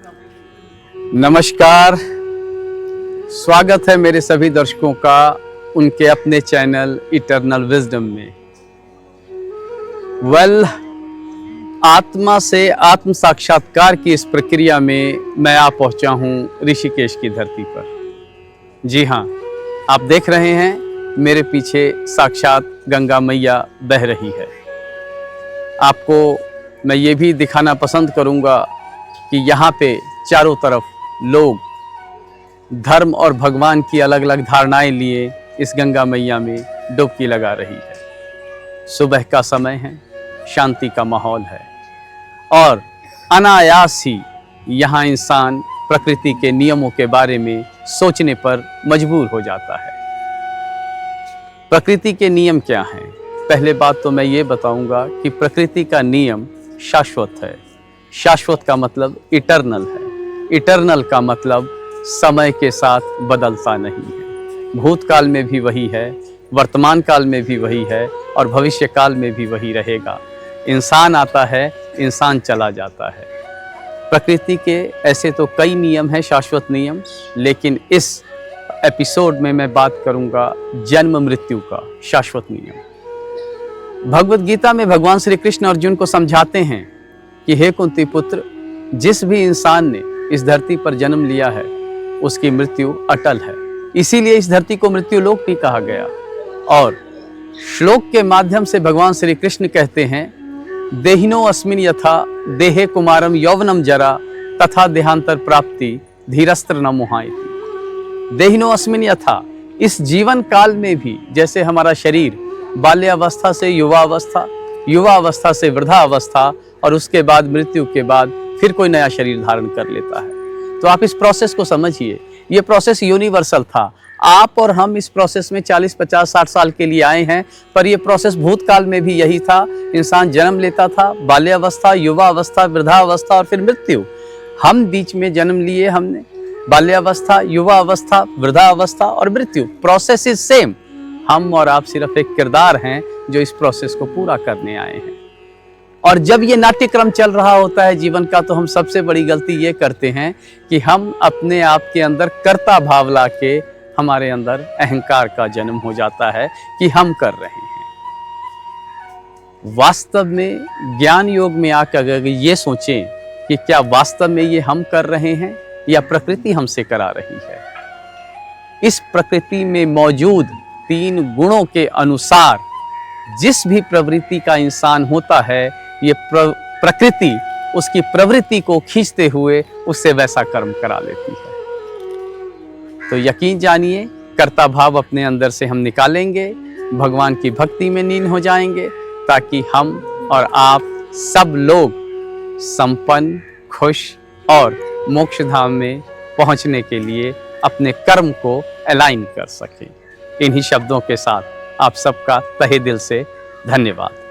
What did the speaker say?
नमस्कार, स्वागत है मेरे सभी दर्शकों का उनके अपने चैनल इटर्नल विजडम में। आत्मा से आत्म साक्षात्कार की इस प्रक्रिया में मैं आ पहुंचा हूं ऋषिकेश की धरती पर। जी हाँ, आप देख रहे हैं मेरे पीछे साक्षात गंगा मैया बह रही है। आपको मैं ये भी दिखाना पसंद करूंगा कि यहाँ पे चारों तरफ लोग धर्म और भगवान की अलग अलग धारणाएं लिए इस गंगा मैया में डुबकी लगा रही है। सुबह का समय है, शांति का माहौल है और अनायास ही यहाँ इंसान प्रकृति के नियमों के बारे में सोचने पर मजबूर हो जाता है। प्रकृति के नियम क्या हैं? पहले बात तो मैं ये बताऊंगा कि प्रकृति का नियम शाश्वत है। शाश्वत का मतलब इटर्नल है। इटर्नल का मतलब समय के साथ बदलता नहीं है। भूतकाल में भी वही है, वर्तमान काल में भी वही है और भविष्य काल में भी वही रहेगा। इंसान आता है, इंसान चला जाता है। प्रकृति के ऐसे तो कई नियम हैं, शाश्वत नियम, लेकिन इस एपिसोड में मैं बात करूंगा जन्म मृत्यु का शाश्वत नियम। भगवत गीता में भगवान श्री कृष्ण अर्जुन को समझाते हैं कि हे कुंती पुत्र, जिस भी इंसान ने इस धरती पर जन्म लिया है उसकी मृत्यु अटल है। इसीलिए इस धरती को मृत्यु लोक भी कहा गया। और श्लोक के माध्यम से भगवान श्री कृष्ण कहते हैं, देहिनो अस्मिन यथा देहे कुमारम यौवनम जरा तथा देहांतर प्राप्ति धीरस्त्र न मोहायति। देहिनो अस्मिन यथा, इस जीवन काल में भी जैसे हमारा शरीर बाल्यावस्था से युवावस्था, युवावस्था से वृद्धावस्था और उसके बाद मृत्यु के बाद फिर कोई नया शरीर धारण कर लेता है। तो आप इस प्रोसेस को समझिए, ये प्रोसेस यूनिवर्सल था। आप और हम इस प्रोसेस में 40, 50, 60 साल के लिए आए हैं, पर यह प्रोसेस भूतकाल में भी यही था। इंसान जन्म लेता था, बाल्यावस्था, युवावस्था, वृद्धावस्था और फिर मृत्यु। हम बीच में जन्म लिए, हमने बाल्यावस्था, युवावस्था, वृद्धावस्था और मृत्यु। Process is same. हम और आप सिर्फ एक किरदार हैं जो इस प्रोसेस को पूरा करने आए हैं। और जब ये नाट्यक्रम चल रहा होता है जीवन का, तो हम सबसे बड़ी गलती ये करते हैं कि हम अपने आप के अंदर कर्ता भाव लाके हमारे अंदर अहंकार का जन्म हो जाता है कि हम कर रहे हैं। वास्तव में ज्ञान योग में आकर अगर ये सोचें कि क्या वास्तव में ये हम कर रहे हैं या प्रकृति हमसे करा रही है। इस प्रकृति में मौजूद 3 गुणों के अनुसार जिस भी प्रवृत्ति का इंसान होता है, ये प्रकृति उसकी प्रवृत्ति को खींचते हुए उससे वैसा कर्म करा लेती है। तो यकीन जानिए, कर्ता भाव अपने अंदर से हम निकालेंगे, भगवान की भक्ति में लीन हो जाएंगे, ताकि हम और आप सब लोग संपन्न, खुश और मोक्ष धाम में पहुंचने के लिए अपने कर्म को अलाइन कर सकें। इन्हीं शब्दों के साथ आप सबका तहे दिल से धन्यवाद।